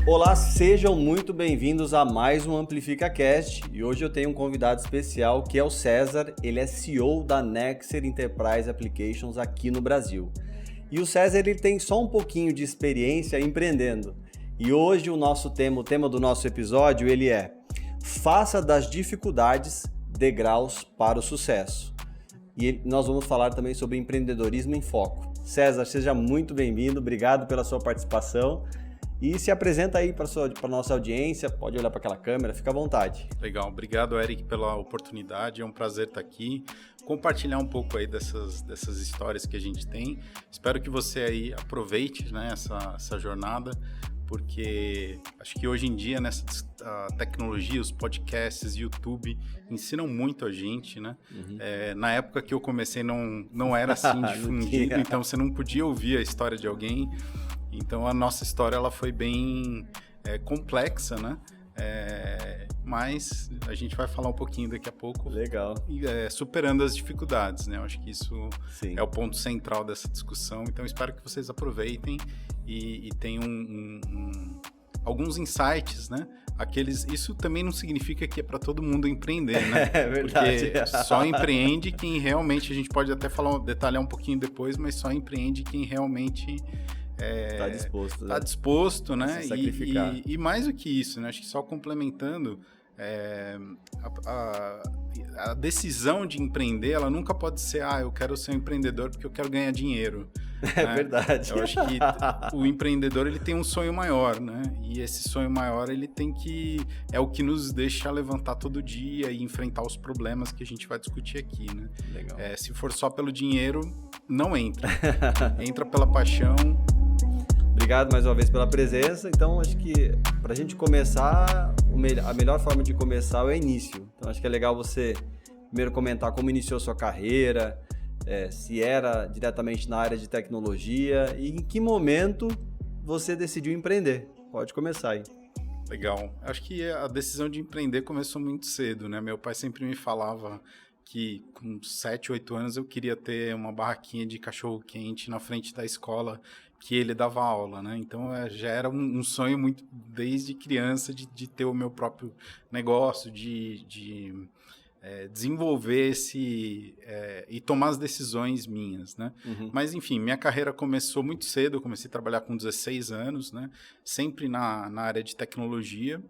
Olá, sejam muito bem-vindos a mais um AmplificaCast e hoje eu tenho um convidado especial que é o César, ele é CEO da Nexer Enterprise Applications aqui no Brasil. E o César ele tem só um pouquinho de experiência empreendendo. E hoje o tema do nosso episódio ele é Faça das dificuldades degraus para o sucesso. E nós vamos falar também sobre empreendedorismo em foco. César, seja muito bem-vindo, obrigado pela sua participação. E se apresenta aí para a nossa audiência, pode olhar para aquela câmera, fica à vontade. Legal, obrigado Eric pela oportunidade, é um prazer estar aqui, compartilhar um pouco aí dessas histórias que a gente tem. Espero que você aí aproveite, né, essa jornada, porque acho que hoje em dia nessa tecnologia, os podcasts, YouTube ensinam muito a gente, né? Na época que eu comecei não era assim difundido, então você não podia ouvir a história de alguém. Então a nossa história ela foi bem complexa, né? Mas a gente vai falar um pouquinho daqui a pouco. Legal. Superando as dificuldades, né? Eu acho que isso Sim. é o ponto central dessa discussão. Então espero que vocês aproveitem e tenham alguns insights, né? Isso também não significa que é para todo mundo empreender, né? É verdade. Porque só empreende quem realmente, a gente pode até detalhar um pouquinho depois, mas só empreende quem realmente Tá disposto, né? Se sacrificar. E mais do que isso, né? Acho que só complementando, a decisão de empreender, ela nunca pode ser, eu quero ser um empreendedor porque eu quero ganhar dinheiro. É né? verdade. Eu acho que o empreendedor, ele tem um sonho maior, né? E esse sonho maior, é o que nos deixa levantar todo dia e enfrentar os problemas que a gente vai discutir aqui, né? Legal. Se for só pelo dinheiro, não entra. Entra pela paixão. Obrigado mais uma vez pela presença. Então, acho que para a gente começar, a melhor forma de começar é o início. Então, acho que é legal você primeiro comentar como iniciou sua carreira, se era diretamente na área de tecnologia e em que momento você decidiu empreender. Pode começar aí. Legal. Acho que a decisão de empreender começou muito cedo, né? Meu pai sempre me falava que com 7, 8 anos eu queria ter uma barraquinha de cachorro-quente na frente da escola que ele dava aula, né? Então já era um sonho muito desde criança de ter o meu próprio negócio, de desenvolver e tomar as decisões minhas, né? Mas enfim, minha carreira começou muito cedo, eu comecei a trabalhar com 16 anos, né? Sempre na área de tecnologia.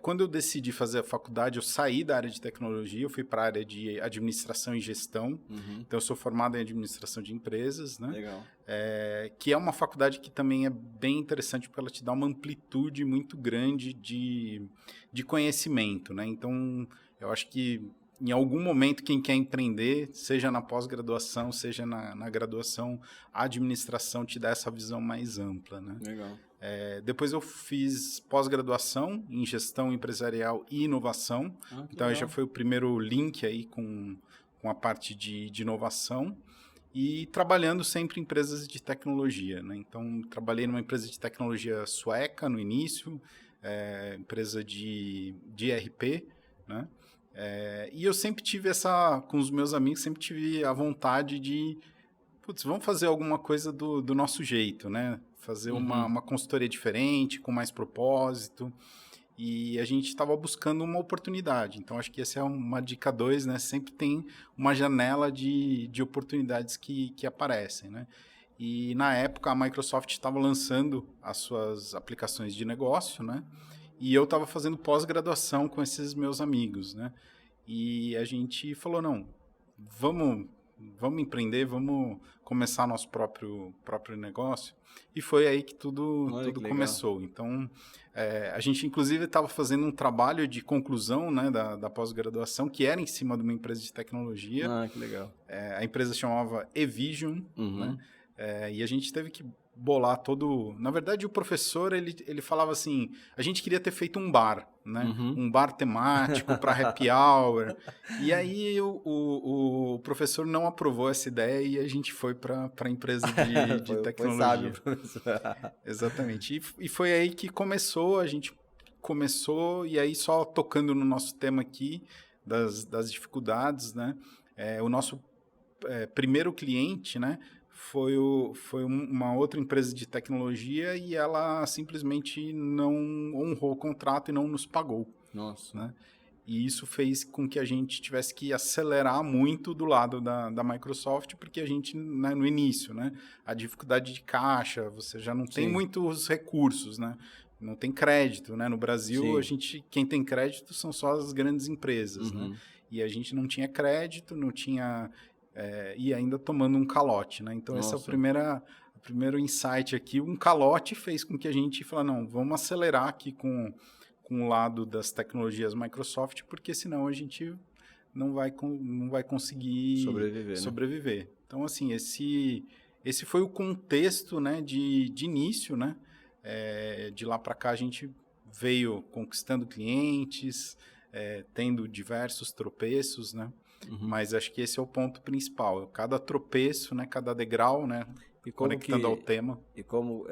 Quando eu decidi fazer a faculdade, eu saí da área de tecnologia, eu fui para a área de administração e gestão. Então, eu sou formado em administração de empresas, né? Legal. Que é uma faculdade que também é bem interessante, porque ela te dá uma amplitude muito grande de conhecimento, né? Então, eu acho que em algum momento, quem quer empreender, seja na pós-graduação, seja na graduação, a administração te dá essa visão mais ampla, né? Legal. Depois eu fiz pós-graduação em gestão empresarial e inovação. Então, aí já foi o primeiro link aí com a parte de inovação. E trabalhando sempre em empresas de tecnologia, né? Então, trabalhei numa empresa de tecnologia sueca no início, empresa de ERP, né? E eu sempre tive com os meus amigos, sempre tive a vontade de, vamos fazer alguma coisa do nosso jeito, né? Fazer uma consultoria diferente, com mais propósito. E a gente estava buscando uma oportunidade. Então, acho que essa é uma dica 2, né? Sempre tem uma janela de oportunidades que aparecem, né? E, na época, a Microsoft estava lançando as suas aplicações de negócio, né? E eu estava fazendo pós-graduação com esses meus amigos, né? E a gente falou, não, vamos empreender, vamos começar nosso próprio negócio. E foi aí que tudo começou. Então, a gente, inclusive, estava fazendo um trabalho de conclusão, né, da pós-graduação, que era em cima de uma empresa de tecnologia. Que legal. A empresa chamava eVision, né? E a gente teve que bolar todo... Na verdade, o professor, ele falava assim, a gente queria ter feito um bar, né? Um bar temático para happy hour. E aí o professor não aprovou essa ideia e a gente foi para a empresa de tecnologia. Foi sábio, professor. Exatamente. E foi aí que a gente começou, e aí só tocando no nosso tema aqui, das dificuldades, né? O nosso primeiro cliente, né? foi uma outra empresa de tecnologia e ela simplesmente não honrou o contrato e não nos pagou. Nossa. Né? E isso fez com que a gente tivesse que acelerar muito do lado da Microsoft, porque a gente, né, no início, né, a dificuldade de caixa, você já não tem muitos recursos, né? Não tem crédito, né? No Brasil, quem tem crédito são só as grandes empresas, né? E a gente não tinha crédito, não tinha... e ainda tomando um calote, né? Então, esse é o primeiro insight aqui. Um calote fez com que a gente falasse, não, vamos acelerar aqui com o lado das tecnologias Microsoft, porque senão a gente não vai conseguir sobreviver. Né? Então, assim, esse foi o contexto, né, de início, né? De lá para cá a gente veio conquistando clientes, tendo diversos tropeços, né? Mas acho que esse é o ponto principal. Cada tropeço, né, cada degrau, né, conectando ao tema. E como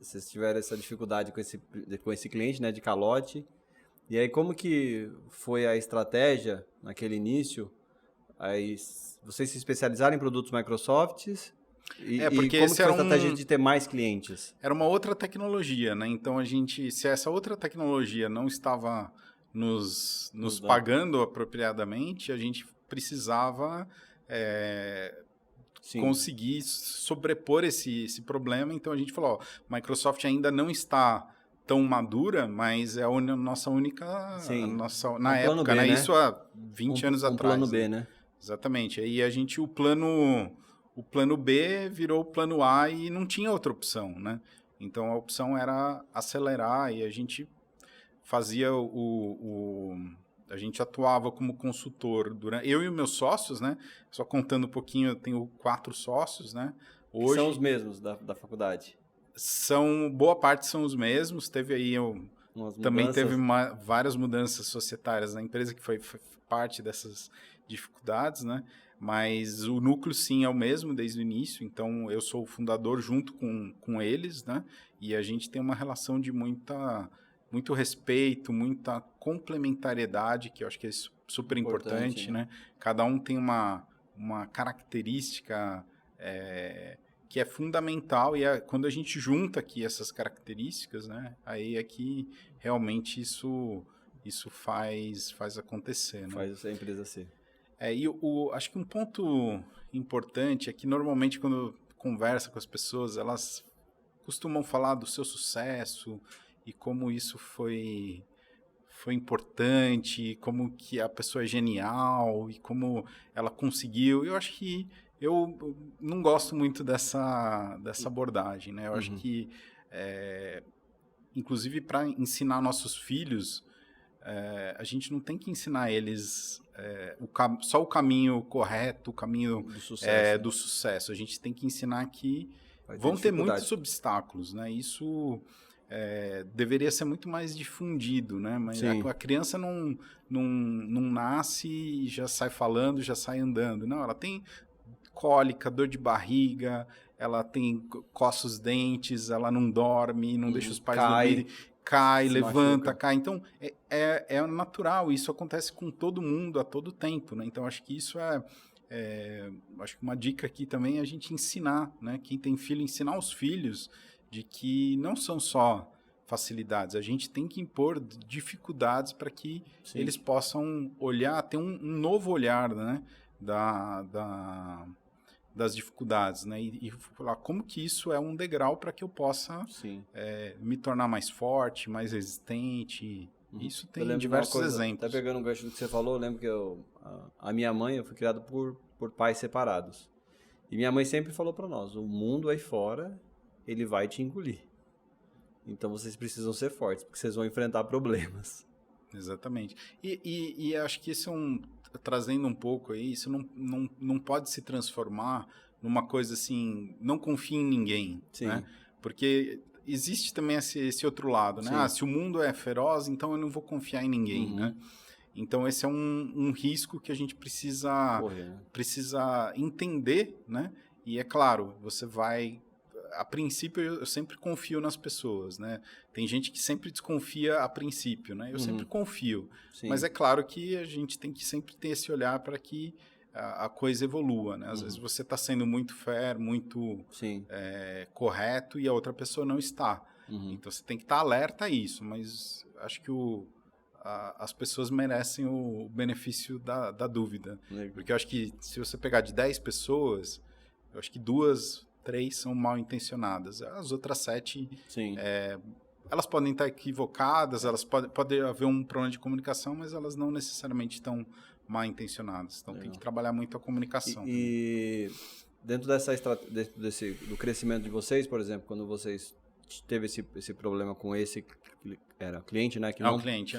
vocês tiveram essa dificuldade com esse cliente, né, de calote, e aí como que foi a estratégia naquele início? Aí vocês se especializaram em produtos Microsoft e como que foi a estratégia de ter mais clientes? Era uma outra tecnologia, né? Então se essa outra tecnologia não estava nos pagando apropriadamente, a gente precisava conseguir sobrepor esse problema. Então a gente falou, Microsoft ainda não está tão madura, mas é a nossa única... na época, B, né? Isso há 20 anos atrás. Plano B, né? Exatamente. Aí o plano B virou o plano A e não tinha outra opção, né? Então a opção era acelerar e a gente fazia a gente atuava como consultor eu e os meus sócios, né? Só contando um pouquinho, eu tenho 4 sócios, né? Hoje, que são os mesmos da faculdade? Boa parte são os mesmos. Teve aí também teve várias mudanças societárias na empresa que foi parte dessas dificuldades, né? Mas o núcleo sim é o mesmo desde o início. Então eu sou o fundador junto com eles, né? E a gente tem uma relação de muito respeito, muita complementariedade, que eu acho que é super importante, né? Cada um tem uma característica que é fundamental e quando a gente junta aqui essas características, né? Aí é que realmente isso faz acontecer, né? Faz essa empresa ser. Acho que um ponto importante é que normalmente quando conversa com as pessoas, elas costumam falar do seu sucesso e como isso foi importante, como que a pessoa é genial e como ela conseguiu. Eu acho que eu não gosto muito dessa abordagem, né? Eu acho que, inclusive, para ensinar nossos filhos, a gente não tem que ensinar eles só o caminho correto, o caminho do sucesso. A gente tem que ensinar que vão ter muitos obstáculos, né? Isso deveria ser muito mais difundido, né? Mas a criança não nasce e já sai falando, já sai andando. Não, ela tem cólica, dor de barriga, ela coça os dentes, ela não dorme, não deixa os pais dormirem, cai, levanta, cai. Então, é natural, isso acontece com todo mundo a todo tempo, né? Então, acho que isso acho que uma dica aqui também é a gente ensinar, né? Quem tem filho, ensinar os filhos de que não são só facilidades, a gente tem que impor dificuldades para que eles possam olhar, ter um novo olhar, né? Das dificuldades, né? E falar como que isso é um degrau para que eu possa me tornar mais forte, mais resistente. Isso tem diversos exemplos. Até pegando um gancho do que você falou, eu lembro que a minha mãe, eu fui criado por pais separados. E minha mãe sempre falou para nós, o mundo aí fora, ele vai te engolir. Então vocês precisam ser fortes, porque vocês vão enfrentar problemas. Exatamente. E acho que isso trazendo um pouco aí, isso não pode se transformar numa coisa assim, não confie em ninguém, né? Porque existe também esse outro lado, né? Se o mundo é feroz, então eu não vou confiar em ninguém, né? Então esse é um risco que a gente precisa entender, né? E é claro, você vai... A princípio, eu sempre confio nas pessoas, né? Tem gente que sempre desconfia a princípio, né? Eu sempre confio. Mas é claro que a gente tem que sempre ter esse olhar para que a coisa evolua, né? Às vezes você está sendo muito fair, muito correto e a outra pessoa não está. Então você tem que estar alerta a isso, mas acho que as pessoas merecem o benefício da dúvida. Legal. Porque eu acho que se você pegar de 10 pessoas, eu acho que 2, 3 são mal intencionadas. As outras 7, elas podem estar equivocadas, elas pode haver um problema de comunicação, mas elas não necessariamente estão mal intencionadas. Então tem que trabalhar muito a comunicação. E dentro do crescimento de vocês, por exemplo, quando vocês teve esse problema com esse cliente, né, que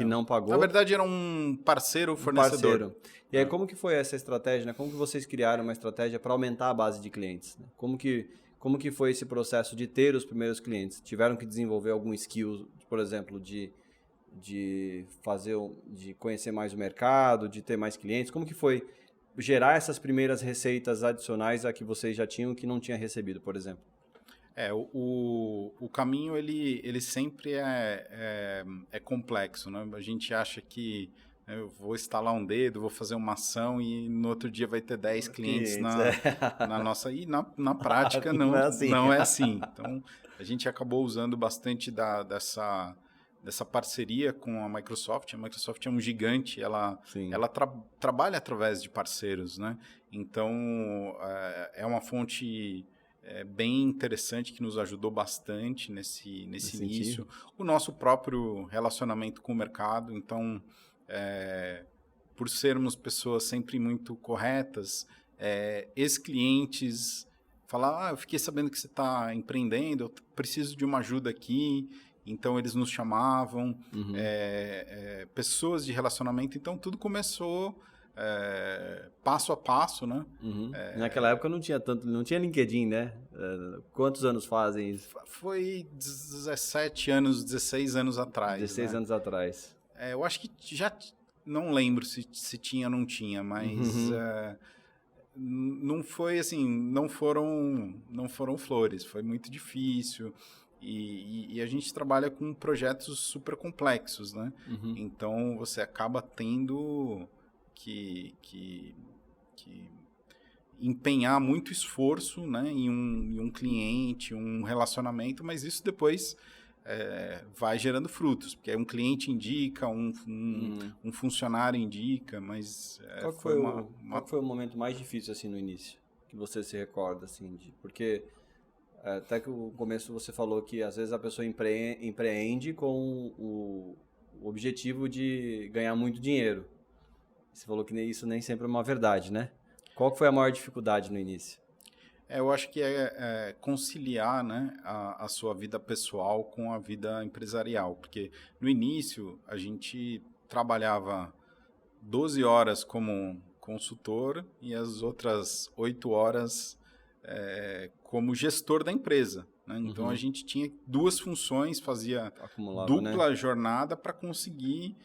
não pagou. Na verdade era um parceiro fornecedor. E aí como que foi essa estratégia, né? Como que vocês criaram uma estratégia para aumentar a base de clientes, né? Como que foi esse processo de ter os primeiros clientes? Tiveram que desenvolver algum skill, por exemplo, de conhecer mais o mercado, de ter mais clientes? Como que foi gerar essas primeiras receitas adicionais a que vocês já tinham que não tinha recebido, por exemplo? O caminho ele sempre é complexo, né? A gente acha que eu vou estalar um dedo, vou fazer uma ação e no outro dia vai ter 10 clientes na nossa... E na prática não é assim. Então, a gente acabou usando bastante dessa parceria com a Microsoft. A Microsoft é um gigante, ela trabalha através de parceiros, né? Então, é uma fonte... bem interessante, que nos ajudou bastante nesse início. O nosso próprio relacionamento com o mercado. Então, por sermos pessoas sempre muito corretas, ex-clientes falar, eu fiquei sabendo que você está empreendendo, eu preciso de uma ajuda aqui. Então, eles nos chamavam. Pessoas de relacionamento. Então, tudo começou... passo a passo, né? Naquela época não tinha LinkedIn, né? Quantos anos fazem isso? Foi 17 anos, 16 anos atrás. 16 anos atrás. Eu acho que já não lembro se tinha ou não tinha, mas não foi assim, não foram flores, foi muito difícil. E a gente trabalha com projetos super complexos, né? Então você acaba tendo que empenhar muito esforço, né, em um cliente, um relacionamento, mas isso depois vai gerando frutos, porque aí um cliente indica, um funcionário indica, mas qual foi o momento mais difícil assim no início, que você se recorda assim, porque até que no começo você falou que às vezes a pessoa empreende com o objetivo de ganhar muito dinheiro. Você falou que isso nem sempre é uma verdade, né? Qual foi a maior dificuldade no início? Eu acho que é conciliar, né, a sua vida pessoal com a vida empresarial. Porque no início a gente trabalhava 12 horas como consultor e as outras 8 horas como gestor da empresa. Né? Então a gente tinha 2 funções, fazia dupla jornada para conseguir...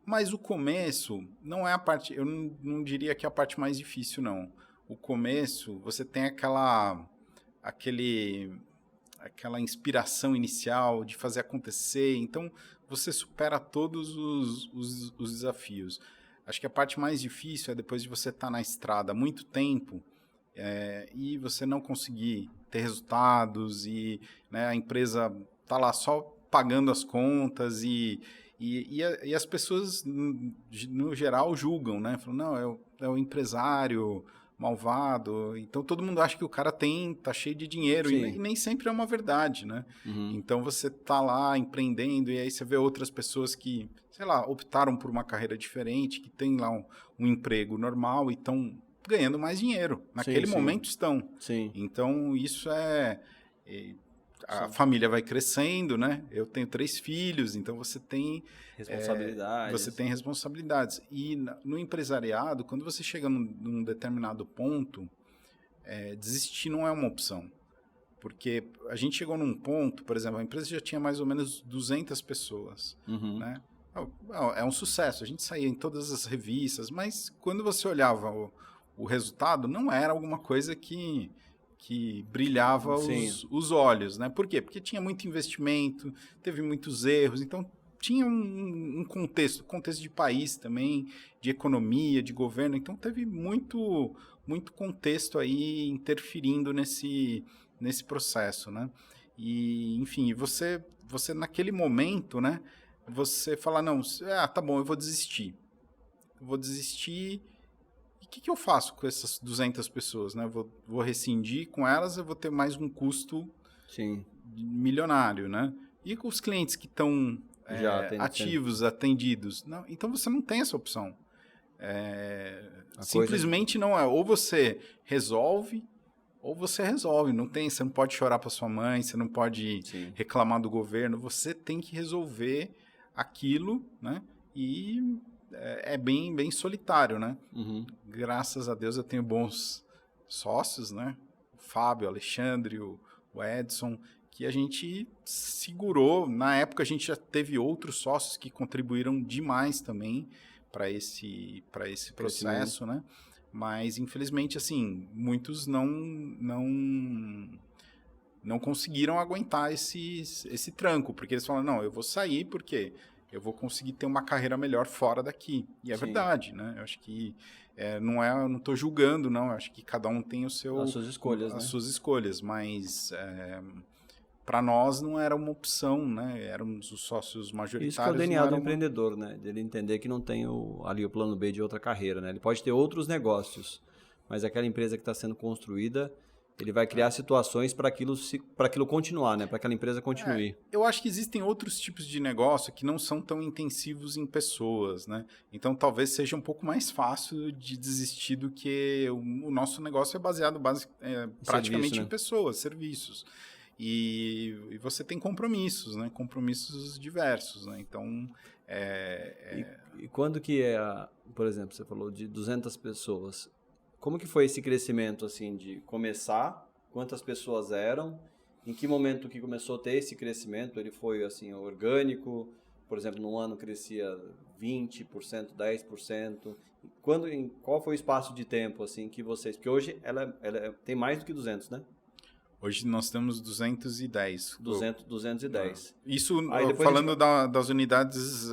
Mas o começo não é a parte... Eu não diria que é a parte mais difícil, não. O começo, você tem aquela inspiração inicial de fazer acontecer. Então, você supera todos os desafios. Acho que a parte mais difícil é depois de você estar na estrada há muito tempo e você não conseguir ter resultados e, né, a empresa está lá só pagando as contas e as pessoas, no geral, julgam, né? Falam, não, é o empresário malvado. Então, todo mundo acha que o cara tá cheio de dinheiro. E nem sempre é uma verdade, né? Então, você tá lá empreendendo e aí você vê outras pessoas que, sei lá, optaram por uma carreira diferente, que tem lá um emprego normal e estão ganhando mais dinheiro. Naquele momento estão. Então, isso a família vai crescendo, né? Eu tenho 3 filhos, então você tem responsabilidades. E no empresariado, quando você chega num determinado ponto, desistir não é uma opção. Porque a gente chegou num ponto, por exemplo, a empresa já tinha mais ou menos 200 pessoas, né? É um sucesso, a gente saía em todas as revistas, mas quando você olhava o resultado, não era alguma coisa que brilhava os olhos, né? Por quê? Porque tinha muito investimento, teve muitos erros, então tinha um contexto de país também, de economia, de governo, então teve muito contexto aí interferindo nesse processo, né? E, enfim, você naquele momento, né, você fala, não, tá bom, eu vou desistir. E o que eu faço com essas 200 pessoas, né? Vou rescindir com elas, eu vou ter mais um custo milionário, né? E com os clientes que estão ativos, atendidos? Não, então você não tem essa opção. Simplesmente não é. Ou você resolve, você não pode chorar para sua mãe, você não pode reclamar do governo, você tem que resolver aquilo, né? E é bem solitário, né? Graças a Deus eu tenho bons sócios, né? O Fábio, o Alexandre, o Edson, que a gente segurou. Na época a gente já teve outros sócios que contribuíram demais também para esse processo, né? Mas, infelizmente, assim, muitos não conseguiram aguentar esse tranco, porque eles falam, não, eu vou sair porque eu vou conseguir ter uma carreira melhor fora daqui. E é verdade, né? Eu acho que eu não estou julgando, não. Eu acho que cada um tem as suas escolhas, mas para nós não era uma opção, né? Éramos os sócios majoritários. Isso que é o DNA do empreendedor, né? Dele entender que não tem ali o plano B de outra carreira, né? Ele pode ter outros negócios, mas aquela empresa que está sendo construída, ele vai criar situações para aquilo continuar, né? Para aquela empresa continue. Eu acho que existem outros tipos de negócio que não são tão intensivos em pessoas, né? Então talvez seja um pouco mais fácil de desistir do que o nosso negócio é baseado praticamente em pessoas, serviços. E você tem compromissos, né? Compromissos diversos, né? Então... E quando que por exemplo, você falou de 200 pessoas, como que foi esse crescimento, assim, de começar, quantas pessoas eram, em que momento que começou a ter esse crescimento, ele foi, assim, orgânico, por exemplo, num ano crescia 20%, 10%, qual foi o espaço de tempo, assim, que vocês, porque hoje ela tem mais do que 200, né? Hoje nós temos 210. 210. Isso falando das unidades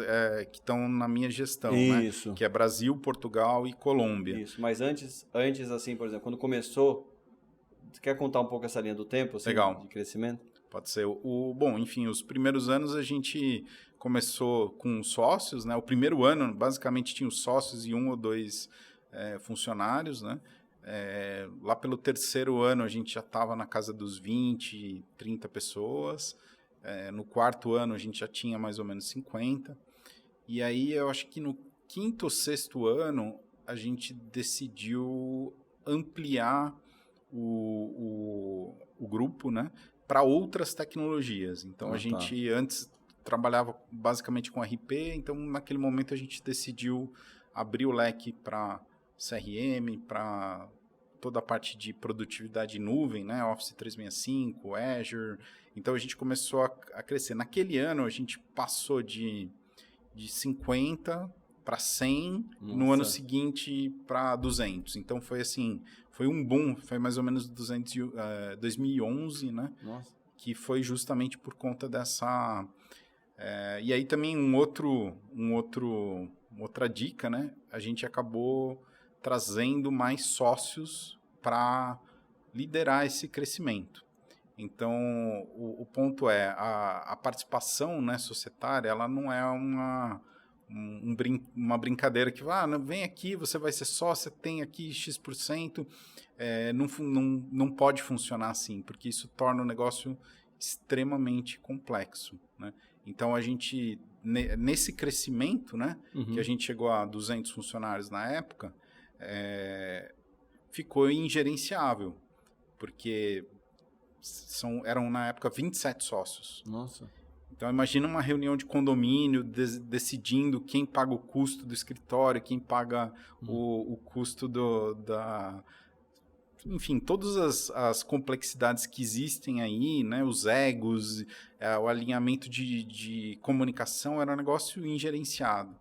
que estão na minha gestão, né? Que é Brasil, Portugal e Colômbia. Isso, mas antes, assim, por exemplo, quando começou, você quer contar um pouco essa linha do tempo, assim, Legal. De crescimento? Pode ser. Bom, enfim, os primeiros anos a gente começou com sócios, né? O primeiro ano, basicamente, tinha os sócios e 1 ou 2 funcionários, né? Lá pelo terceiro ano a gente já estava na casa dos 20, 30 pessoas. No quarto ano a gente já tinha mais ou menos 50. E aí eu acho que no quinto ou sexto ano a gente decidiu ampliar o grupo, né, para outras tecnologias. Então a gente antes trabalhava basicamente com RP, então naquele momento a gente decidiu abrir o leque para CRM, para toda a parte de produtividade em nuvem, né? Office 365, Azure. Então a gente começou a crescer. Naquele ano a gente passou de 50 para 100, no ano seguinte para 200. Então foi assim, foi um boom, foi mais ou menos 2011, né? Nossa. Que foi justamente por conta dessa... e aí também outra dica, né? A gente acabou trazendo mais sócios para liderar esse crescimento. Então, o ponto é, a participação, né, societária, ela não é uma brincadeira que, vem aqui, você vai ser sócio, tem aqui X%, não pode funcionar assim, porque isso torna o negócio extremamente complexo, né? Então, a gente, nesse crescimento, né, que a gente chegou a 200 funcionários na época, ficou ingerenciável, porque eram na época 27 sócios. Nossa. Então imagina uma reunião de condomínio decidindo quem paga o custo do escritório, quem paga o custo enfim, todas as complexidades que existem aí, né, os egos, o alinhamento de comunicação era um negócio ingerenciado.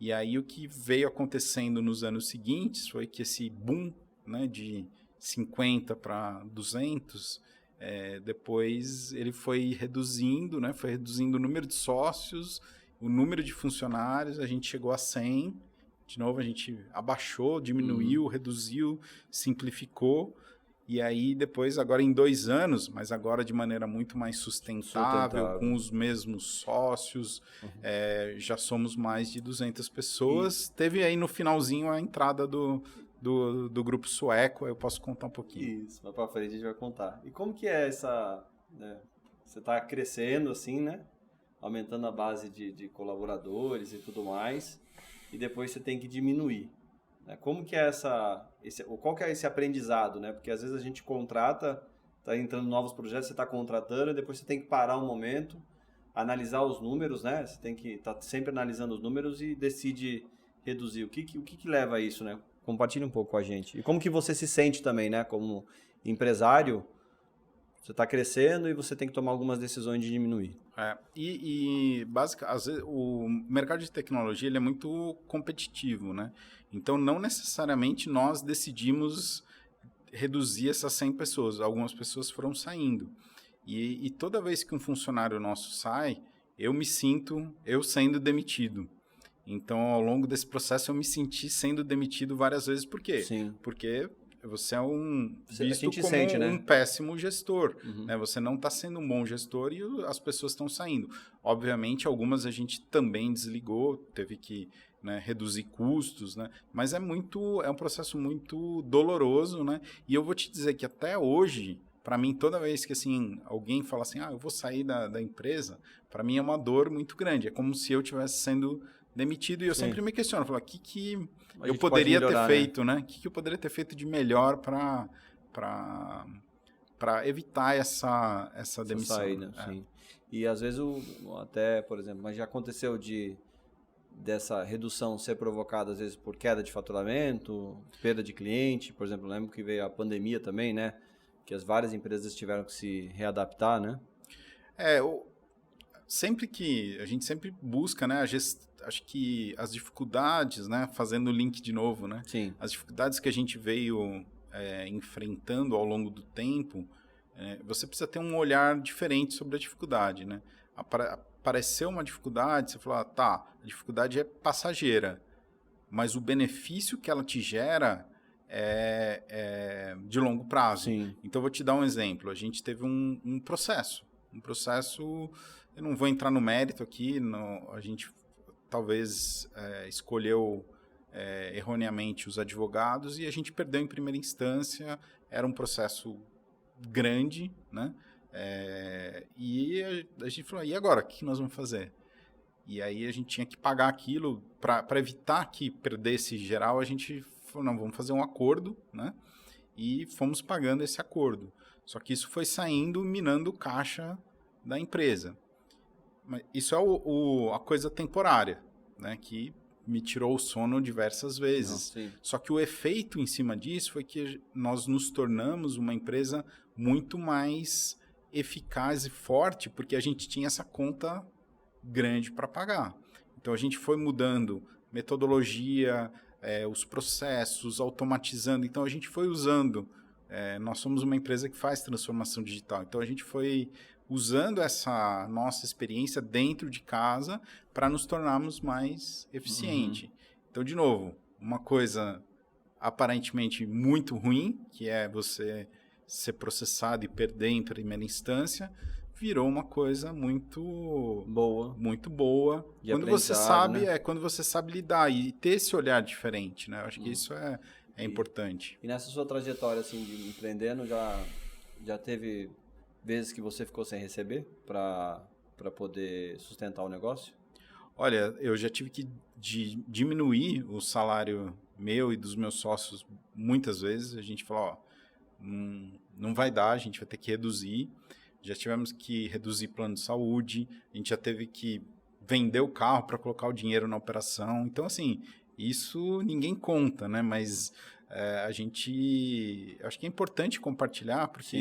E aí o que veio acontecendo nos anos seguintes foi que esse boom, né, de 50 para 200, depois ele foi reduzindo, né, foi reduzindo o número de sócios o número de funcionários, a gente chegou a 100. De novo, a gente abaixou, diminuiu, reduziu, simplificou. E aí, depois, agora em 2 anos, mas agora de maneira muito mais sustentável. Com os mesmos sócios, já somos mais de 200 pessoas. Teve aí no finalzinho a entrada do grupo sueco, eu posso contar um pouquinho. Isso, mais pra frente a gente vai contar. E como que é essa... né, você está crescendo assim, né? Aumentando a base de colaboradores e tudo mais, e depois você tem que diminuir. Como que é qual que é esse aprendizado, né? Porque às vezes a gente contrata, está entrando novos projetos, você está contratando, e depois você tem que parar um momento, analisar os números, né? Você tem que estar sempre analisando os números e decide reduzir. O que leva a isso, né? Compartilhe um pouco com a gente. E como que você se sente também, né? Como empresário, você está crescendo e você tem que tomar algumas decisões de diminuir. Basicamente, às vezes, o mercado de tecnologia ele é muito competitivo, né? Então, não necessariamente nós decidimos reduzir essas 100 pessoas. Algumas pessoas foram saindo. E toda vez que um funcionário nosso sai, eu sendo demitido. Então, ao longo desse processo, eu me senti sendo demitido várias vezes. Por quê? Sim. Porque você é visto como sente, né? um péssimo gestor. Né? Você não está sendo um bom gestor e as pessoas estão saindo. Obviamente, algumas a gente também desligou, teve que, né, reduzir custos, né? Mas é um processo muito doloroso, né? E eu vou te dizer que até hoje, para mim, toda vez que assim, alguém fala assim, eu vou sair da empresa, para mim é uma dor muito grande. É como se eu estivesse sendo demitido e eu sempre me questiono, falo, o que eu poderia ter feito, né? O que eu poderia ter feito de melhor para evitar essa demissão? Saída, sim. E às vezes até, por exemplo, mas já aconteceu dessa redução ser provocada às vezes por queda de faturamento, perda de cliente, por exemplo, lembro que veio a pandemia também, né? Que as várias empresas tiveram que se readaptar, né? A gente sempre busca, né, acho que as dificuldades, né, fazendo o link de novo, né, Sim. As dificuldades que a gente veio enfrentando ao longo do tempo, você precisa ter um olhar diferente sobre a dificuldade, né? Apareceu uma dificuldade, você fala, a dificuldade é passageira, mas o benefício que ela te gera é de longo prazo. Sim. Então, eu vou te dar um exemplo. A gente teve um processo, eu não vou entrar no mérito aqui, a gente talvez escolheu erroneamente os advogados e a gente perdeu em primeira instância, era um processo grande, né? E a gente falou, e agora? O que nós vamos fazer? E aí a gente tinha que pagar aquilo, para evitar que perdesse geral, a gente falou, não, vamos fazer um acordo, né? E fomos pagando esse acordo. Só que isso foi saindo, minando o caixa da empresa. Mas isso é a coisa temporária, né? Que me tirou o sono diversas vezes. Só que o efeito em cima disso foi que nós nos tornamos uma empresa muito mais eficaz e forte, porque a gente tinha essa conta grande para pagar. Então, a gente foi mudando metodologia, os processos, automatizando. Então, a gente foi usando. Nós somos uma empresa que faz transformação digital. Então, a gente foi usando essa nossa experiência dentro de casa para nos tornarmos mais eficientes. Então, de novo, uma coisa aparentemente muito ruim, que é você ser processado e perder em primeira instância, virou uma coisa muito boa. Quando você sabe, né? Quando você sabe lidar e ter esse olhar diferente, né? Eu acho que isso é importante. E nessa sua trajetória assim de empreendendo, já teve vezes que você ficou sem receber para poder sustentar o negócio? Olha, eu já tive que diminuir o salário meu e dos meus sócios muitas vezes. A gente falou, não vai dar, a gente vai ter que reduzir. Já tivemos que reduzir plano de saúde, a gente já teve que vender o carro para colocar o dinheiro na operação. Então, assim, isso ninguém conta, né? Mas acho que é importante compartilhar, porque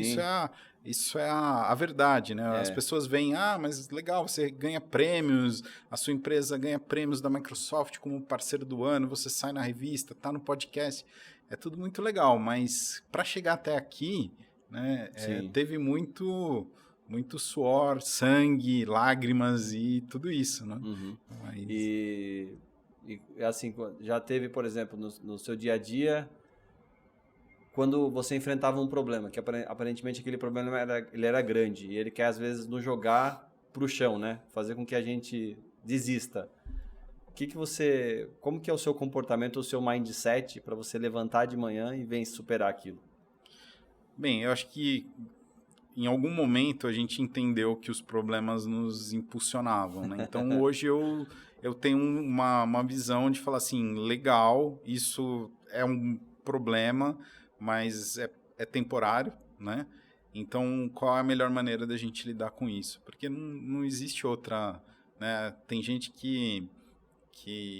isso é a verdade, né? As pessoas veem, mas legal, você ganha prêmios, a sua empresa ganha prêmios da Microsoft como parceiro do ano, você sai na revista, tá no podcast, é tudo muito legal, mas para chegar até aqui, né, teve muito muito suor, sangue, lágrimas e tudo isso, né? Mas... E assim, já teve, por exemplo, no seu dia a dia, quando você enfrentava um problema, que aparentemente aquele problema ele era grande, e ele quer às vezes nos jogar pro chão, né? Fazer com que a gente desista. Como que é o seu comportamento, o seu mindset para você levantar de manhã e superar aquilo? Bem, eu acho que em algum momento a gente entendeu que os problemas nos impulsionavam, né? Então hoje eu tenho uma visão de falar assim, legal, isso é um problema, mas é temporário, né? Então qual é a melhor maneira da gente lidar com isso? Porque não existe outra, né? Tem gente que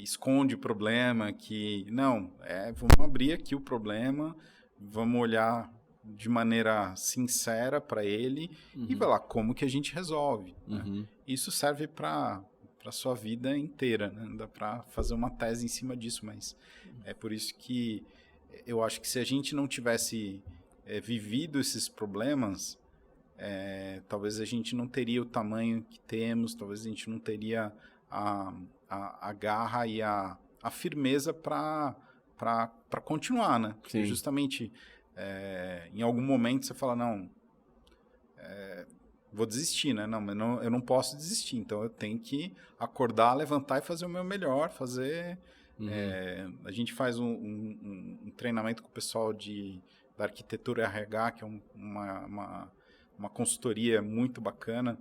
esconde o problema, vamos abrir aqui o problema, vamos olhar de maneira sincera para ele e ver lá como que a gente resolve. Né? Isso serve para a sua vida inteira, né? Não dá para fazer uma tese em cima disso, mas é por isso que eu acho que se a gente não tivesse vivido esses problemas, talvez a gente não teria o tamanho que temos, talvez a gente não teria a garra e a firmeza para continuar, né? Porque justamente em algum momento você fala, vou desistir, né? Não, eu não posso desistir, então eu tenho que acordar, levantar e fazer o meu melhor, a gente faz um treinamento com o pessoal da arquitetura RH, que é uma consultoria muito bacana,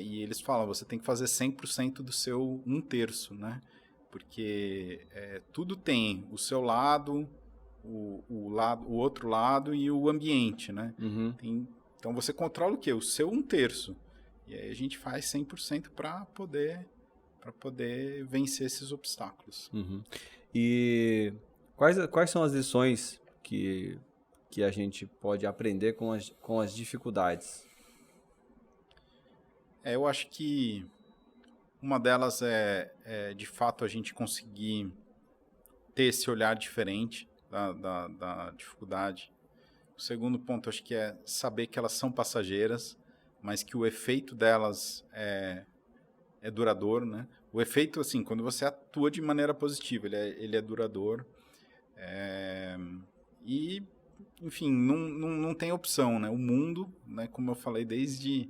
e eles falam, você tem que fazer 100% do seu 1/3, né? Porque tudo tem o seu lado, o outro lado e o ambiente, né? Então você controla o quê? O seu 1/3. E aí a gente faz 100% para poder vencer esses obstáculos. E quais são as lições que a gente pode aprender com as dificuldades? Eu acho que uma delas é de fato a gente conseguir ter esse olhar diferente da dificuldade. O segundo ponto acho que é saber que elas são passageiras, mas que o efeito delas é duradouro, né? O efeito, assim, quando você atua de maneira positiva, ele é duradouro. E, enfim, não tem opção, né? O mundo, né, como eu falei, desde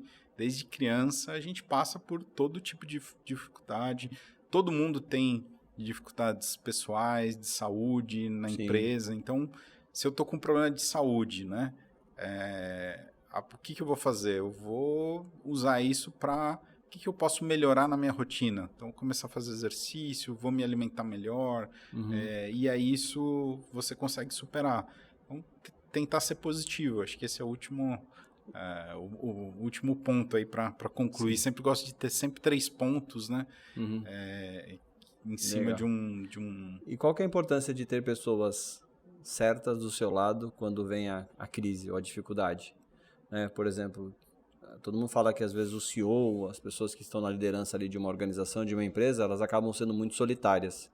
criança, a gente passa por todo tipo de dificuldade. Todo mundo tem dificuldades pessoais, de saúde, na empresa. Então, se eu estou com um problema de saúde, né? O que eu vou fazer? Eu vou usar isso para... O que eu posso melhorar na minha rotina? Então, vou começar a fazer exercício, vou me alimentar melhor. E aí, isso você consegue superar. Então, tentar ser positivo. Acho que esse é o último ponto aí para concluir. Sempre gosto de ter sempre 3 pontos, né? Em cima de um... E qual que é a importância de ter pessoas certas do seu lado quando vem a crise ou a dificuldade? Por exemplo, todo mundo fala que às vezes o CEO, as pessoas que estão na liderança ali de uma organização, de uma empresa, elas acabam sendo muito solitárias.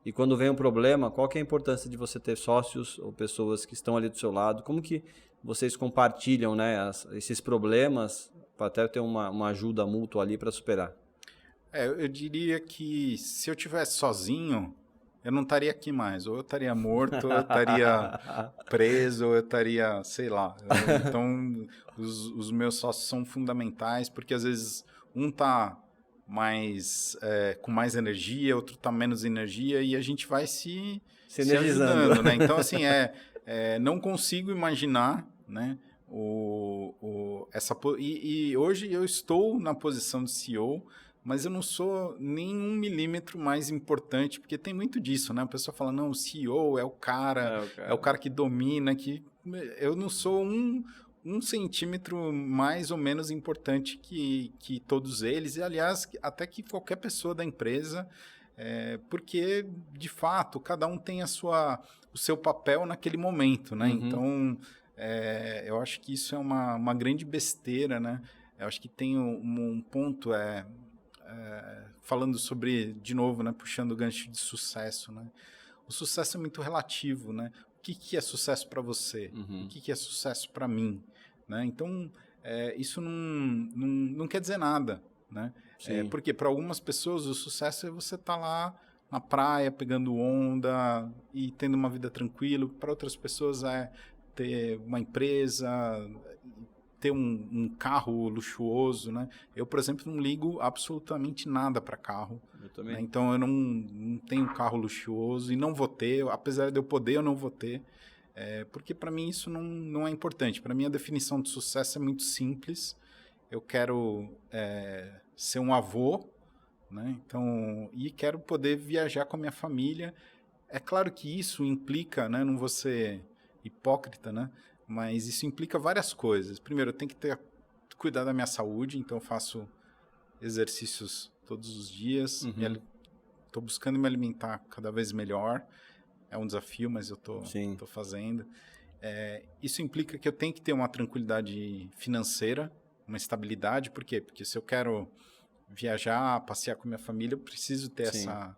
E quando vem um problema, qual que é a importância de você ter sócios ou pessoas que estão ali do seu lado? Como que vocês compartilham, né, esses problemas para até ter uma ajuda mútua ali para superar? Eu diria que se eu tivesse sozinho, eu não estaria aqui mais. Ou eu estaria morto, ou eu estaria preso, ou eu estaria, sei lá. Então, os meus sócios são fundamentais, porque às vezes um está com mais energia, outro está menos energia, e a gente vai se ajudando, né? Então, assim, não consigo imaginar, né? E hoje eu estou na posição de CEO, mas eu não sou nem 1 milímetro mais importante, porque tem muito disso, né? A pessoa fala, não, o CEO é o cara que domina, que eu não sou um centímetro mais ou menos importante que todos eles, e aliás, até que qualquer pessoa da empresa, porque, de fato, cada um tem o seu papel naquele momento, né? Então, eu acho que isso é uma grande besteira, né? Eu acho que tem um ponto, falando sobre, de novo, né, puxando o gancho de sucesso, né? O sucesso é muito relativo, né? O que é sucesso para você? O que é sucesso para mim? né? Então, isso não quer dizer nada, né? Porque para algumas pessoas o sucesso é você estar lá na praia, pegando onda e tendo uma vida tranquila. Para outras pessoas é ter uma empresa, ter um carro luxuoso, né? Eu, por exemplo, não ligo absolutamente nada para carro. Eu também. Né? Então, eu não tenho carro luxuoso e não vou ter. Apesar de eu poder, eu não vou ter. Porque, para mim, isso não é importante. Para mim, a definição de sucesso é muito simples. Eu quero ser um avô, né? Então, e quero poder viajar com a minha família. É claro que isso implica, né? Não vou ser hipócrita, né? Mas isso implica várias coisas. Primeiro, eu tenho que cuidar da minha saúde, então eu faço exercícios todos os dias. Estou buscando me alimentar cada vez melhor. É um desafio, mas eu tô fazendo. Isso implica que eu tenho que ter uma tranquilidade financeira, uma estabilidade. Por quê? Porque se eu quero viajar, passear com minha família, eu preciso ter essa...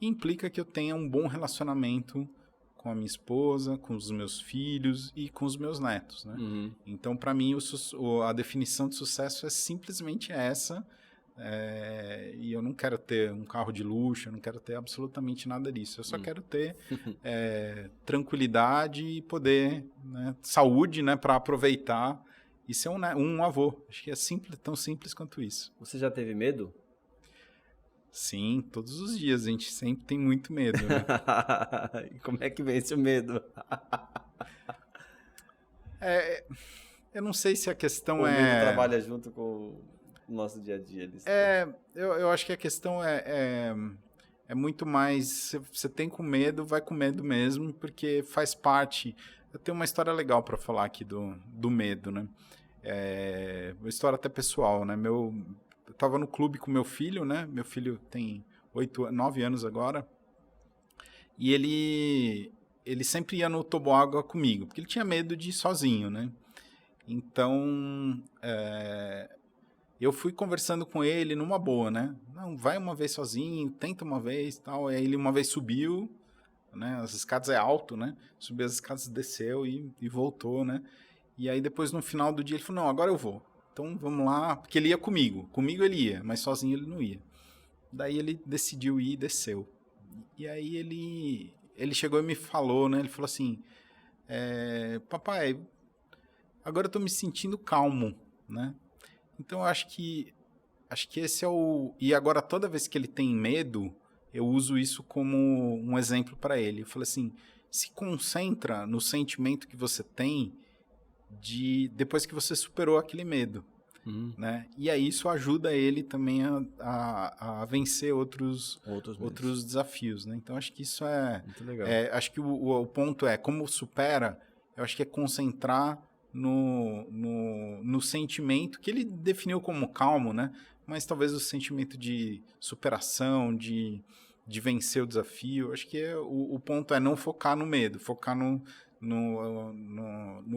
E implica que eu tenha um bom relacionamento com a minha esposa, com os meus filhos e com os meus netos, né? Então, para mim, a definição de sucesso é simplesmente essa. E eu não quero ter um carro de luxo, eu não quero ter absolutamente nada disso. Eu só quero ter tranquilidade e poder, né, saúde, né, para aproveitar e ser um avô. Acho que é tão simples quanto isso. Você já teve medo? Sim, todos os dias. A gente sempre tem muito medo, né? E como é que vence o medo? Eu não sei se a questão o medo trabalha junto com o nosso dia a dia. Eu acho que a questão é muito mais... Você tem com medo, vai com medo mesmo, porque faz parte... Eu tenho uma história legal para falar aqui do medo, né? Uma história até pessoal, né? Eu estava no clube com meu filho, né? Meu filho tem 9 anos agora. E ele sempre ia no toboágua comigo, porque ele tinha medo de ir sozinho, né? Então, eu fui conversando com ele numa boa, né? Não, vai uma vez sozinho, tenta uma vez, tal. Aí ele uma vez subiu, né? As escadas é alto, né? Subiu as escadas, desceu e voltou, né? E aí depois no final do dia ele falou, não, agora eu vou. Então vamos lá, porque ele ia comigo. Comigo ele ia, mas sozinho ele não ia. Daí ele decidiu ir e desceu. E aí ele chegou e me falou, né? Ele falou assim, papai, agora eu tô me sentindo calmo, né? Então eu acho que esse é o... E agora toda vez que ele tem medo, eu uso isso como um exemplo para ele. Eu falei assim, se concentra no sentimento que você tem depois que você superou aquele medo, né? E aí isso ajuda ele também a vencer outros desafios, né? Então acho que isso muito legal. Acho que o ponto como supera, eu acho que é concentrar no sentimento que ele definiu como calmo, né? Mas talvez o sentimento de superação, de vencer o desafio. Acho que o ponto é não focar no medo, focar no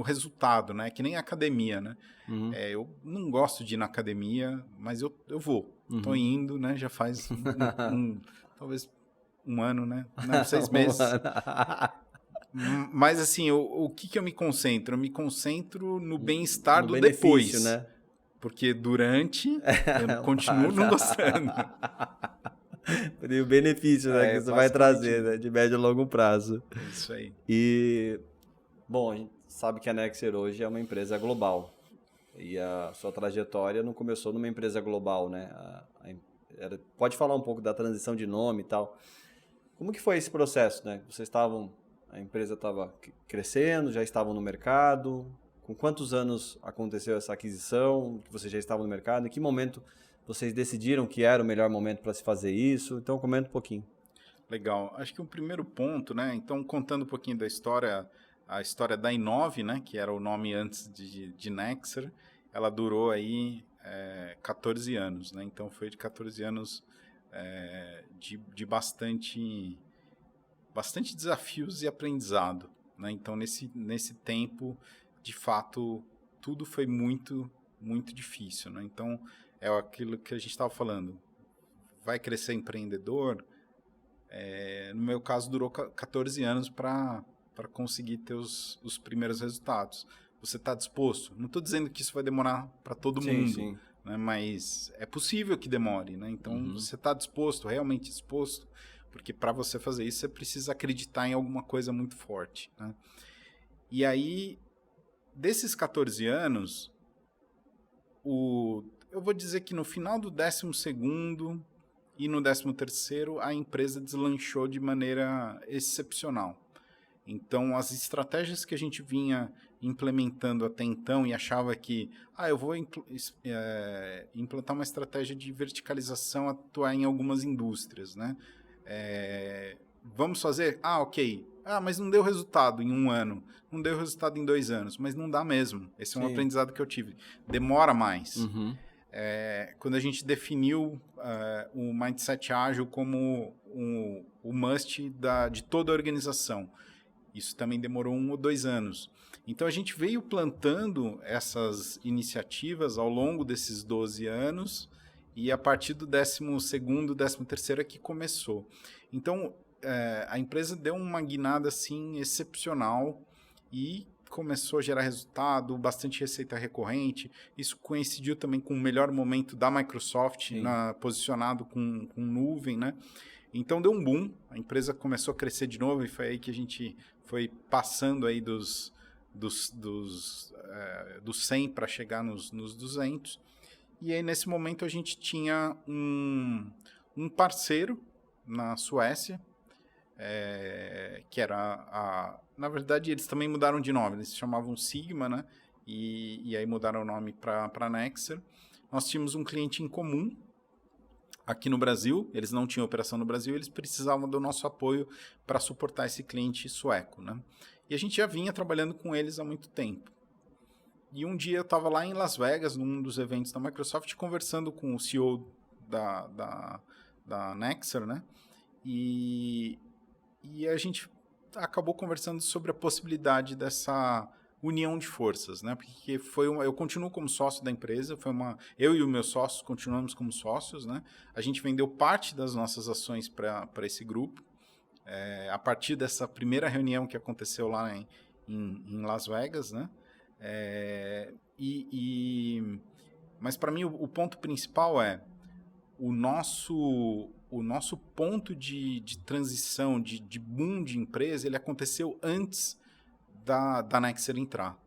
resultado, né? Que nem a academia, né? Eu não gosto de ir na academia, mas eu vou. Tô indo, né? Já faz talvez um ano, né? Não, 6 meses. Mas assim, o que eu me concentro? Eu me concentro no bem-estar do depois. Né? Porque durante eu continuo não gostando. E o benefício, né, que isso vai trazer, né, de médio e longo prazo. Isso aí. E, bom, a gente sabe que a Nexer hoje é uma empresa global. E a sua trajetória não começou numa empresa global, né? Pode falar um pouco da transição de nome e tal. Como que foi esse processo, né? A empresa estava crescendo, já estavam no mercado. Com quantos anos aconteceu essa aquisição? Que vocês já estavam no mercado? Em que momento vocês decidiram que era o melhor momento para se fazer isso? Então, comenta um pouquinho. Legal. Acho que o primeiro ponto, né? Então, contando um pouquinho da história, a história da Inove, né? Que era o nome antes de Nexer, ela durou aí 14 anos, né? Então, foi de 14 anos de bastante desafios e aprendizado, né? Então, nesse tempo, de fato, tudo foi muito, muito difícil, né? Então, é aquilo que a gente estava falando. Vai crescer empreendedor? No meu caso, durou 14 anos para conseguir ter os primeiros resultados. Você está disposto? Não estou dizendo que isso vai demorar para todo mundo, sim. Né? Mas é possível que demore, né? Então, você está disposto, realmente disposto? Porque para você fazer isso, você precisa acreditar em alguma coisa muito forte, né? E aí, desses 14 anos, eu vou dizer que no final do 12º e no 13º, a empresa deslanchou de maneira excepcional. Então, as estratégias que a gente vinha implementando até então e achava que, eu vou implantar uma estratégia de verticalização, atuar em algumas indústrias, né? Vamos fazer? Ok. Mas não deu resultado em 1 ano, não deu resultado em 2 anos, mas não dá mesmo. Esse é um aprendizado que eu tive. Demora mais. Quando a gente definiu o mindset ágil como o must de toda a organização, isso também demorou 1 ou 2 anos. Então, a gente veio plantando essas iniciativas ao longo desses 12 anos e a partir do 12º, 13º é que começou. Então, a empresa deu uma guinada assim, excepcional e começou a gerar resultado, bastante receita recorrente. Isso coincidiu também com o melhor momento da Microsoft, posicionado com nuvem, né? Então deu um boom, a empresa começou a crescer de novo e foi aí que a gente foi passando aí dos 100 para chegar nos 200. E aí nesse momento a gente tinha um parceiro na Suécia, que era na verdade eles também mudaram de nome, eles se chamavam Sigma, né? E aí mudaram o nome para Nexer. Nós tínhamos um cliente em comum aqui no Brasil, eles não tinham operação no Brasil, eles precisavam do nosso apoio para suportar esse cliente sueco, né? E a gente já vinha trabalhando com eles há muito tempo. E um dia eu estava lá em Las Vegas, num dos eventos da Microsoft, conversando com o CEO da Nexer, né? E a gente acabou conversando sobre a possibilidade dessa união de forças, né? Porque eu continuo como sócio da empresa, eu e os meus sócios continuamos como sócios, né? A gente vendeu parte das nossas ações para esse grupo, a partir dessa primeira reunião que aconteceu lá em Las Vegas, né? Mas para mim o ponto principal é o nosso ponto de transição, de boom de empresa, ele aconteceu antes da Nexer entrar.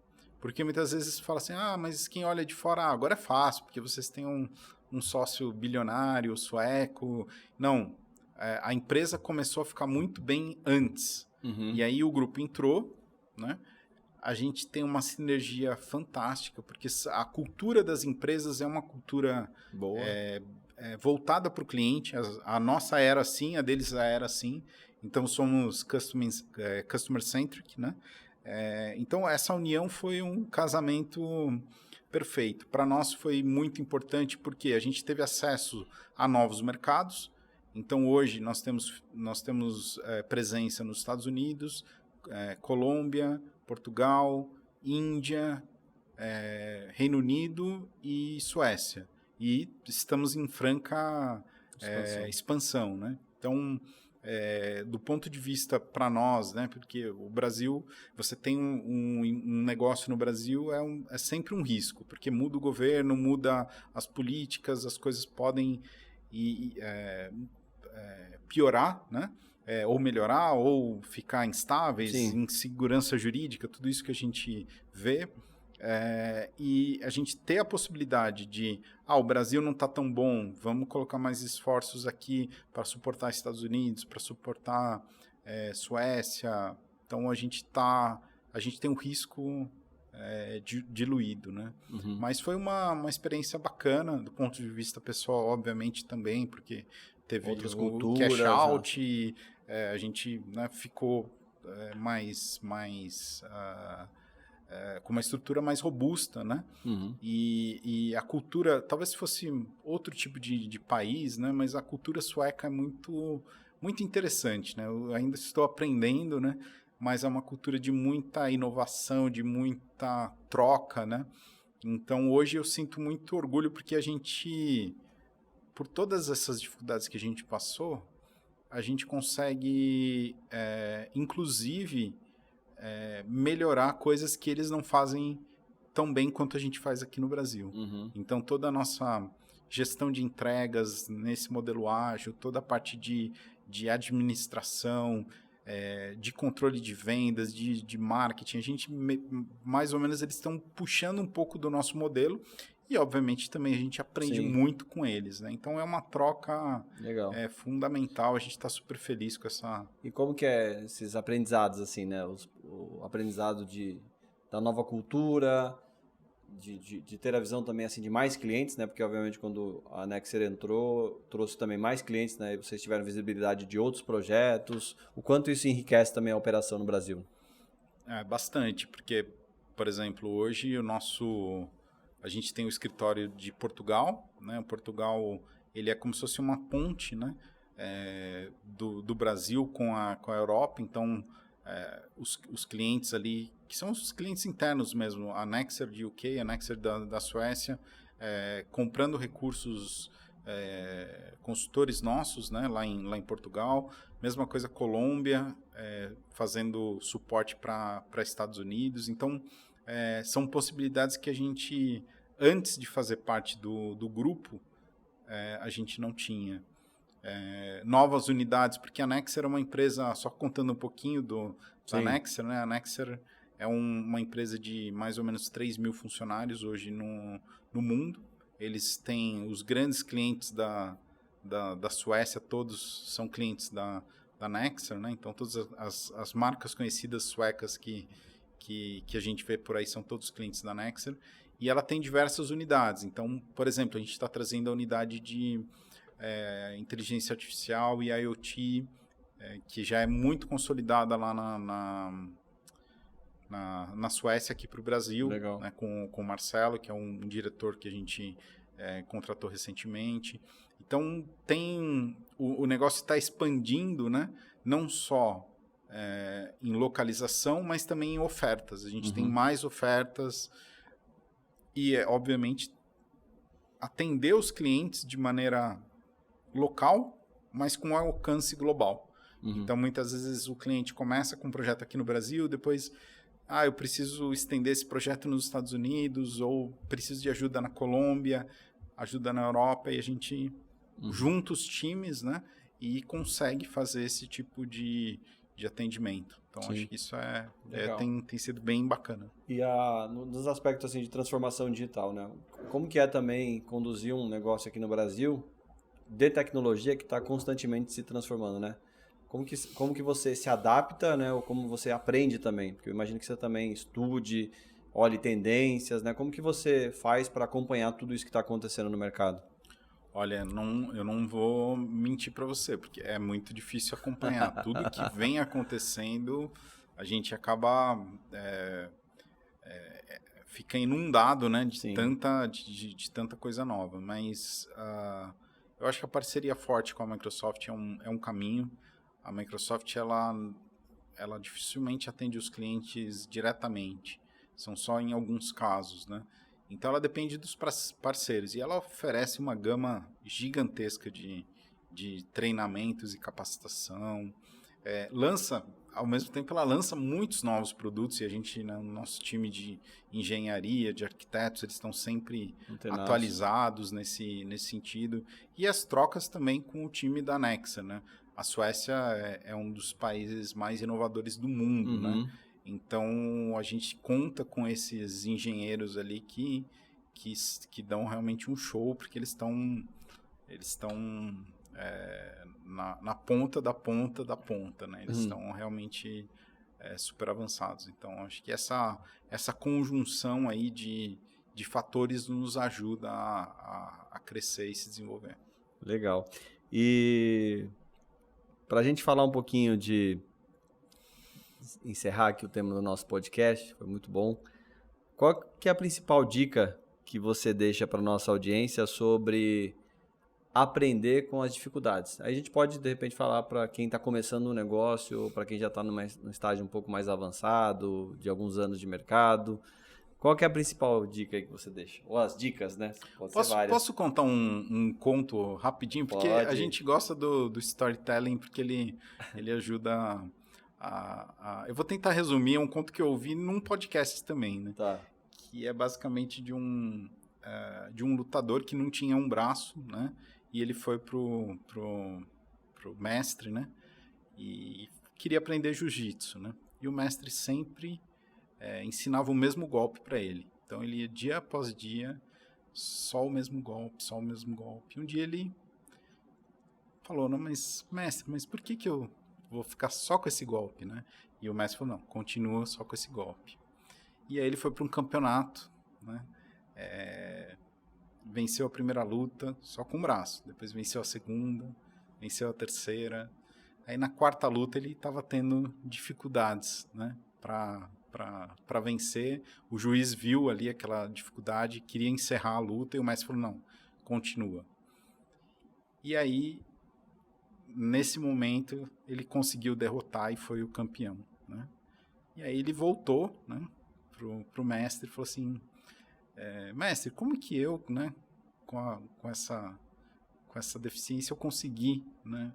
Porque muitas vezes fala assim, mas quem olha de fora, agora é fácil, porque vocês têm um sócio bilionário, sueco. Não, a empresa começou a ficar muito bem antes. E aí o grupo entrou, né? A gente tem uma sinergia fantástica, porque a cultura das empresas é uma cultura boa, voltada para o cliente. A nossa era assim, a deles era assim. Então, somos customer-centric, né? Então, essa união foi um casamento perfeito. Para nós foi muito importante porque a gente teve acesso a novos mercados. Então, hoje, nós temos presença nos Estados Unidos, Colômbia, Portugal, Índia, Reino Unido e Suécia. E estamos em franca expansão, né? Então, do ponto de vista para nós, né? Porque o Brasil, você tem um negócio no Brasil, é sempre um risco, porque muda o governo, muda as políticas, as coisas podem piorar, né? Ou melhorar, ou ficar instáveis, insegurança jurídica, tudo isso que a gente vê. E a gente ter a possibilidade de, o Brasil não está tão bom, vamos colocar mais esforços aqui para suportar Estados Unidos, para suportar Suécia. Então a gente tem um risco diluído, né? Mas foi uma experiência bacana do ponto de vista pessoal, obviamente também, porque teve outras o culturas, cash out, e a gente, né, ficou mais com uma estrutura mais robusta, né? E a cultura, talvez fosse outro tipo de país, né? Mas a cultura sueca é muito, muito interessante, né? Eu ainda estou aprendendo, né? Mas é uma cultura de muita inovação, de muita troca, né? Então, hoje eu sinto muito orgulho porque a gente, por todas essas dificuldades que a gente passou, a gente consegue, inclusive, melhorar coisas que eles não fazem tão bem quanto a gente faz aqui no Brasil. Então, toda a nossa gestão de entregas nesse modelo ágil, toda a parte de administração, de controle de vendas, de marketing, a gente, mais ou menos, eles estão puxando um pouco do nosso modelo e, obviamente, também a gente aprende muito com eles, né? Então, é uma troca fundamental, a gente está super feliz com essa... E como que é esses aprendizados, assim, né? O aprendizado da nova cultura, de ter a visão também, assim, de mais clientes, né? Porque, obviamente, quando a Nexer entrou, trouxe também mais clientes, né? E vocês tiveram visibilidade de outros projetos. O quanto isso enriquece também a operação no Brasil? Bastante, porque, por exemplo, hoje a gente tem o escritório de Portugal, né? O Portugal, ele é como se fosse uma ponte, né? Do Brasil com a Europa. Então, os clientes ali, que são os clientes internos mesmo, a Nexer de UK, a Nexer da Suécia, comprando recursos, consultores nossos, né? lá em Portugal. Mesma coisa Colômbia, fazendo suporte para Estados Unidos. Então, são possibilidades que a gente, antes de fazer parte do grupo, a gente não tinha. Novas unidades, porque a Nexer é uma empresa, só contando um pouquinho da Nexer, né? A Nexer é uma empresa de mais ou menos 3 mil funcionários hoje no mundo. Eles têm os grandes clientes da Suécia, todos são clientes da Nexer, né? Então, todas as marcas conhecidas suecas que a gente vê por aí são todos clientes da Nexer. E ela tem diversas unidades. Então, por exemplo, a gente está trazendo a unidade de inteligência artificial e IoT, que já é muito consolidada lá na Suécia, aqui para o Brasil, né, com o Marcelo, que é um diretor que a gente contratou recentemente. Então, o negócio está expandindo, né, não só em localização, mas também em ofertas. A gente tem mais ofertas e, obviamente, atender os clientes de maneira local, mas com alcance global. Então, muitas vezes o cliente começa com um projeto aqui no Brasil, depois, eu preciso estender esse projeto nos Estados Unidos, ou preciso de ajuda na Colômbia, ajuda na Europa, e a gente junta os times, né, e consegue fazer esse tipo de atendimento. Então, acho que isso tem sido bem bacana. E nos aspectos assim, de transformação digital, né? Como que é também conduzir um negócio aqui no Brasil de tecnologia que está constantemente se transformando, né? Como que você se adapta, né? Ou como você aprende também? Porque eu imagino que você também estude, olhe tendências, né? Como que você faz para acompanhar tudo isso que está acontecendo no mercado? Olha, eu não vou mentir para você, porque é muito difícil acompanhar. Tudo que vem acontecendo, a gente acaba... fica inundado, né? De tanta coisa nova. Mas... eu acho que a parceria forte com a Microsoft é um caminho. A Microsoft, ela dificilmente atende os clientes diretamente. São só em alguns casos, né? Então, ela depende dos parceiros. E ela oferece uma gama gigantesca de treinamentos e capacitação. Ao mesmo tempo, ela lança muitos novos produtos. E a gente, no nosso time de engenharia, de arquitetos, eles estão sempre atualizados nesse sentido. E as trocas também com o time da Nexer, né? A Suécia é um dos países mais inovadores do mundo, né? Então, a gente conta com esses engenheiros ali que dão realmente um show, porque eles estão na ponta da ponta da ponta, né? Eles estão realmente super avançados. Então, acho que essa conjunção aí de fatores nos ajuda a crescer e se desenvolver. Legal. E para a gente falar um pouquinho encerrar aqui o tema do nosso podcast, foi muito bom. Qual que é a principal dica que você deixa para nossa audiência sobre aprender com as dificuldades? Aí a gente pode, de repente, falar para quem está começando um negócio, para quem já está num estágio um pouco mais avançado, de alguns anos de mercado. Qual que é a principal dica aí que você deixa? Ou as dicas, né? Pode ser várias. Posso contar um conto rapidinho? Porque a gente gosta do storytelling, porque ele ajuda Eu vou tentar resumir, é um conto que eu ouvi num podcast também, né? Tá. Que é basicamente de um lutador que não tinha um braço, né? E ele foi pro mestre, né? E queria aprender jiu-jitsu, né? E o mestre sempre ensinava o mesmo golpe para ele. Então ele ia dia após dia, só o mesmo golpe, só o mesmo golpe. E um dia ele falou, não, mas mestre, mas por que eu vou ficar só com esse golpe, né? E o mestre falou, não, continua só com esse golpe. E aí ele foi para um campeonato, né? Venceu a primeira luta só com o braço, depois venceu a segunda, venceu a terceira. Aí na quarta luta ele estava tendo dificuldades, né? Para vencer. O juiz viu ali aquela dificuldade, queria encerrar a luta e o mestre falou, não, continua. E aí, nesse momento, ele conseguiu derrotar e foi o campeão, né? E aí ele voltou, né, pro mestre e falou assim, mestre, como que eu, né, com essa deficiência, eu consegui, né,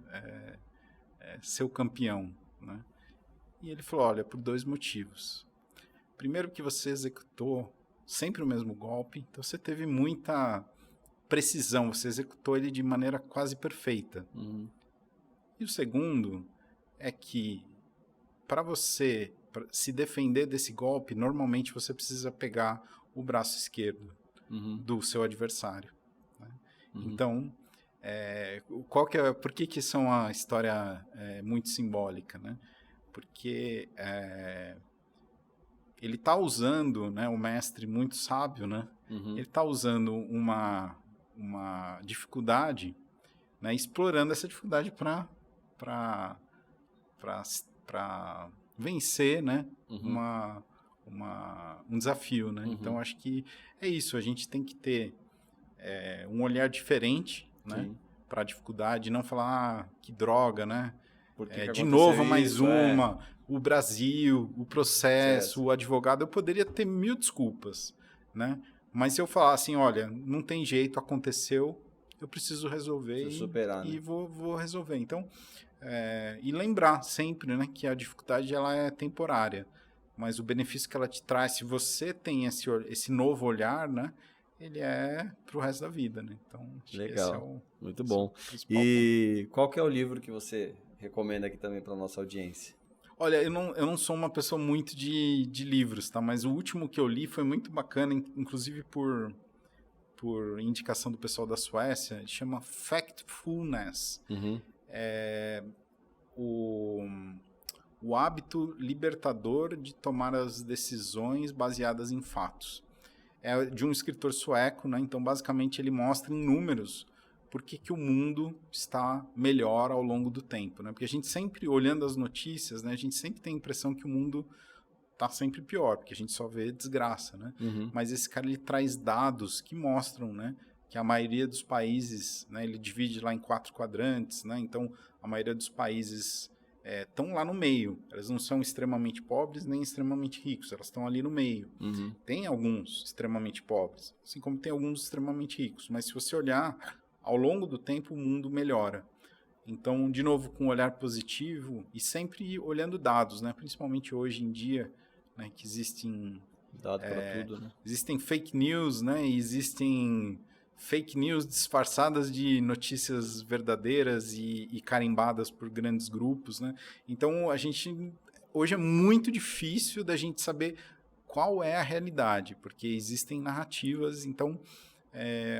ser o campeão, né? E ele falou, olha, por 2 motivos. Primeiro que você executou sempre o mesmo golpe, então você teve muita precisão, você executou ele de maneira quase perfeita. Uhum. E o segundo é que para você se defender desse golpe, normalmente você precisa pegar o braço esquerdo do seu adversário, né? Então, por que isso é uma história muito simbólica, né? Porque ele está usando, né, o mestre muito sábio, né? Ele está usando uma dificuldade, né, explorando essa dificuldade para vencer, né, um desafio, né? Então acho que é isso, a gente tem que ter um olhar diferente, né, para a dificuldade, não falar que droga, né? De novo mais uma, o Brasil, o processo, o advogado, eu poderia ter 1000 desculpas, né? Mas se eu falar assim, olha, não tem jeito, aconteceu, eu preciso resolver superar, e né? vou resolver. Então, e lembrar sempre, né, que a dificuldade ela é temporária, mas o benefício que ela te traz, se você tem esse novo olhar, né, ele é pro resto da vida, né? Então, acho legal, que esse muito bom. E qual que é o livro que você recomenda aqui também para nossa audiência? Olha, eu não sou uma pessoa muito de livros, tá? Mas o último que eu li foi muito bacana, inclusive por indicação do pessoal da Suécia, ele chama Factfulness. O hábito libertador de tomar as decisões baseadas em fatos. É de um escritor sueco, né? Então, basicamente, ele mostra em números por que o mundo está melhor ao longo do tempo, né? Porque a gente sempre, olhando as notícias, né, a gente sempre tem a impressão que o mundo está sempre pior, porque a gente só vê desgraça, né? Mas esse cara, ele traz dados que mostram, né, que a maioria dos países, né, ele divide lá em 4 quadrantes, né? Então, a maioria dos países estão lá no meio. Elas não são extremamente pobres nem extremamente ricos, elas estão ali no meio. Tem alguns extremamente pobres, assim como tem alguns extremamente ricos, mas se você olhar, ao longo do tempo o mundo melhora. Então, de novo, com um olhar positivo e sempre olhando dados, né? Principalmente hoje em dia, né, que existem dado para tudo, né? Existem fake news, né? E existem fake news disfarçadas de notícias verdadeiras e carimbadas por grandes grupos, né? Então, hoje é muito difícil da gente saber qual é a realidade, porque existem narrativas. Então,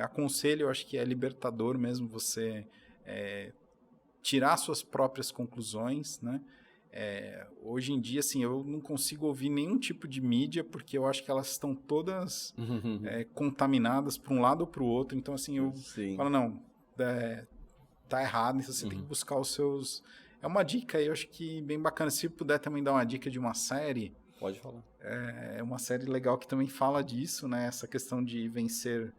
aconselho, eu acho que é libertador mesmo você tirar suas próprias conclusões, né? Hoje em dia, assim, eu não consigo ouvir nenhum tipo de mídia, porque eu acho que elas estão todas contaminadas para um lado ou para o outro. Então, assim, eu falo, não, tá errado, então você tem que buscar os seus... É uma dica aí, eu acho que bem bacana. Se puder também dar uma dica de uma série... Pode falar. É uma série legal que também fala disso, né? Essa questão de vencer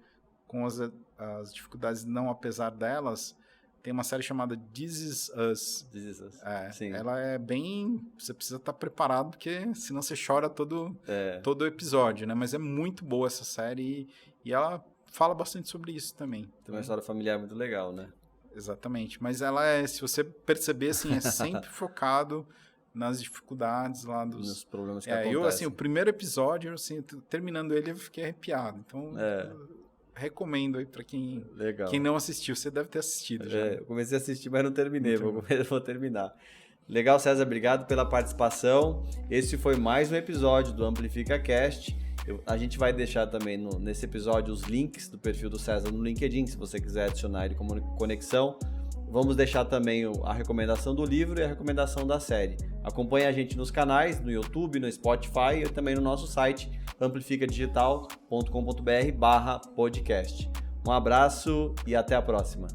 com as dificuldades, não apesar delas. Tem uma série chamada This Is Us. This Is Us. Sim. Ela é bem... Você precisa estar preparado, porque senão você chora todo episódio, né? Mas é muito boa essa série e ela fala bastante sobre isso também. Tem uma história familiar muito legal, né? Exatamente. Mas ela se você perceber, assim, é sempre focado nas dificuldades lá nos problemas que acontecem. Eu, assim, o primeiro episódio, assim, terminando ele, eu fiquei arrepiado. Então, recomendo aí pra quem não assistiu. Você deve ter assistido já. Eu comecei a assistir, mas não terminei. Vou terminar. Legal, César. Obrigado pela participação. Esse foi mais um episódio do Amplifica Cast. A gente vai deixar também nesse episódio os links do perfil do César no LinkedIn, se você quiser adicionar ele como conexão. Vamos deixar também a recomendação do livro e a recomendação da série. Acompanhe a gente nos canais, no YouTube, no Spotify e também no nosso site amplificadigital.com.br/podcast. Um abraço e até a próxima.